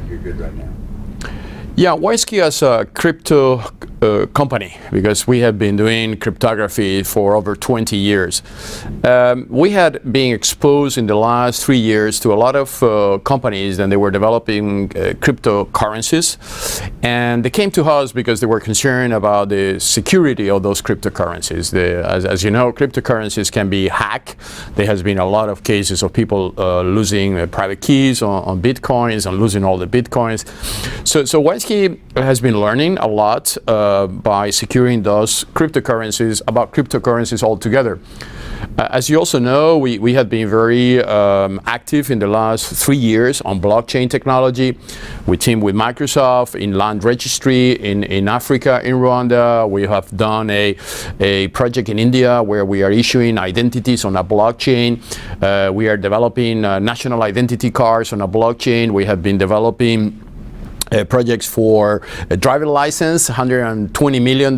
you're good right now? Yeah, WISeKey as a crypto company, because we have been doing cryptography for over 20 years. We had been exposed in the last 3 years to a lot of companies, and they were developing cryptocurrencies, and they came to us because they were concerned about the security of those cryptocurrencies. As you know, cryptocurrencies can be hacked. There has been a lot of cases of people losing private keys on bitcoins and losing all the bitcoins. So WISeKey has been learning a lot by securing those cryptocurrencies, about cryptocurrencies altogether. As you also know, we have been very active in the last 3 years on blockchain technology. We teamed with Microsoft in land registry in Africa, in Rwanda. We have done a project in India where we are issuing identities on a blockchain. We are developing national identity cards on a blockchain. We have been developing projects for a driver license, 120 million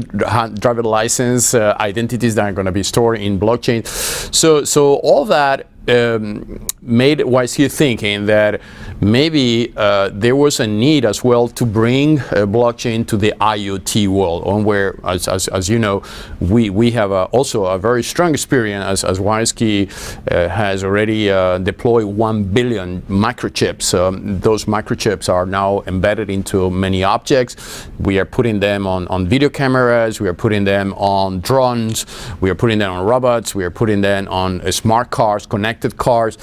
driver license identities that are going to be stored in blockchain. So all that made WISeKey thinking that maybe there was a need as well to bring blockchain to the IoT world, on where, as you know, we have also a very strong experience as WISeKey has already deployed 1 billion microchips. Those microchips are now embedded into many objects. We are putting them on video cameras, we are putting them on drones, we are putting them on robots, we are putting them on smart cars, connected cars,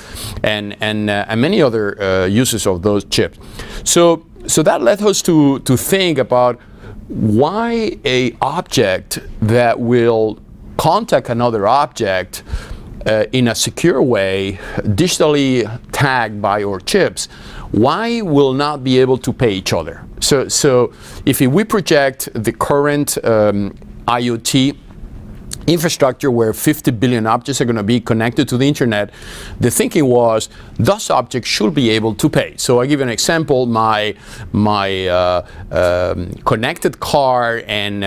and many other uses of those chips. So that led us to think about why a object that will contact another object in a secure way, digitally tagged by our chips, why will not be able to pay each other? So if we project the current IoT infrastructure where 50 billion objects are going to be connected to the internet, the thinking was those objects should be able to pay. So I give you an example. My connected car and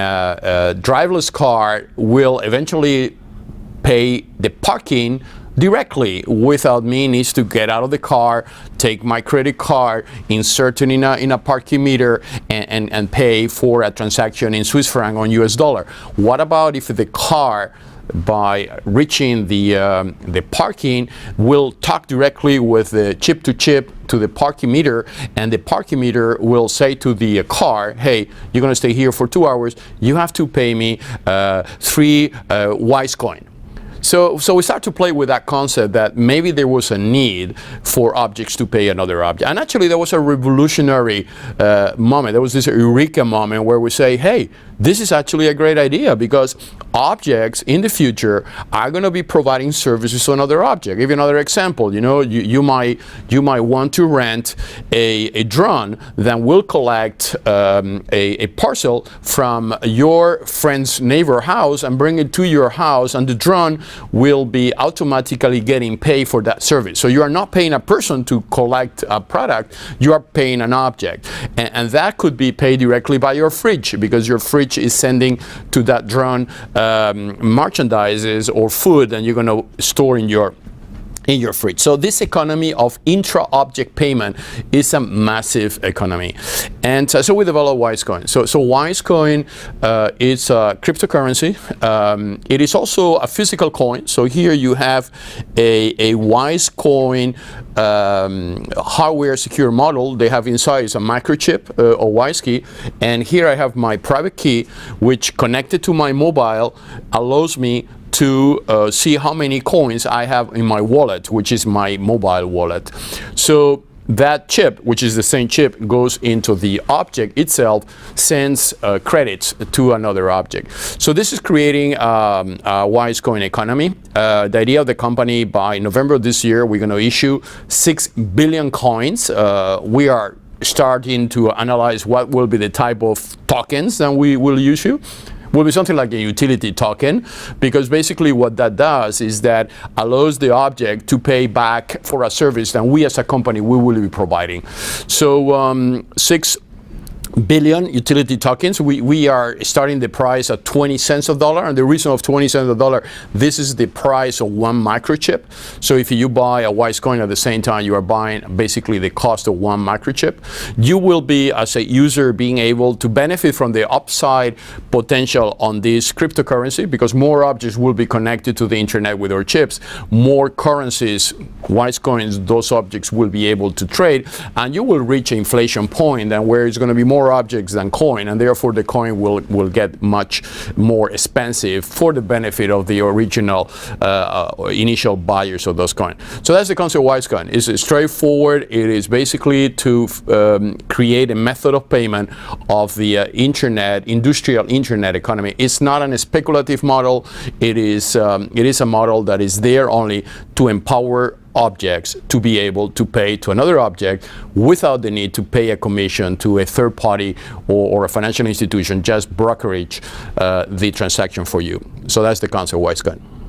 driverless car will eventually pay the parking directly without me needs to get out of the car, take my credit card, insert it in a parking meter, and pay for a transaction in Swiss franc or US dollar. What about if the car, by reaching the parking, will talk directly with the chip-to-chip to the parking meter, and the parking meter will say to the car, hey, you're going to stay here for 2 hours, you have to pay me 3 WISeCoin. So we start to play with that concept that maybe there was a need for objects to pay another object. And actually there was a revolutionary moment. There was this Eureka moment where we say, hey, this is actually a great idea, because objects in the future are going to be providing services to another object. Give you another example. You know, you might want to rent a drone that will collect a parcel from your friend's neighbor house and bring it to your house, and the drone will be automatically getting paid for that service. So you are not paying a person to collect a product, you are paying an object. And that could be paid directly by your fridge, because your fridge is sending to that drone merchandises or food, and you're going to store in your fridge. So this economy of intra-object payment is a massive economy. And so we developed WISeCoin. So WISeCoin is a cryptocurrency. It is also a physical coin. So here you have a WISeCoin hardware secure model. They have inside is a microchip or WISeKey. And here I have my private key, which connected to my mobile allows me to see how many coins I have in my wallet, which is my mobile wallet. So that chip, which is the same chip, goes into the object itself, sends credits to another object. So this is creating a WISeCoin economy. The idea of the company, by November this year, we're going to issue 6 billion coins. We are starting to analyze what will be the type of tokens that we will issue. Will be something like a utility token, because basically what that does is that allows the object to pay back for a service that we as a company we will be providing. So 6 billion utility tokens. We are starting the price at 20 cents a dollar, and the reason of 20 cents a dollar, this is the price of one microchip. So if you buy a WISeCoin at the same time, you are buying basically the cost of one microchip. You will be, as a user, being able to benefit from the upside potential on this cryptocurrency, because more objects will be connected to the internet with our chips. More currencies, WISeCoins, those objects will be able to trade, and you will reach an inflation point and where it's going to be more objects than coin, and therefore the coin will get much more expensive for the benefit of the original initial buyers of those coins. So that's the concept of WISeCoin. It's straightforward. It is basically to create a method of payment of the industrial internet economy. It's not a speculative model. It is a model that is there only to empower objects to be able to pay to another object without the need to pay a commission to a third party or a financial institution, just brokerage the transaction for you. So that's the concept of WISeCoin.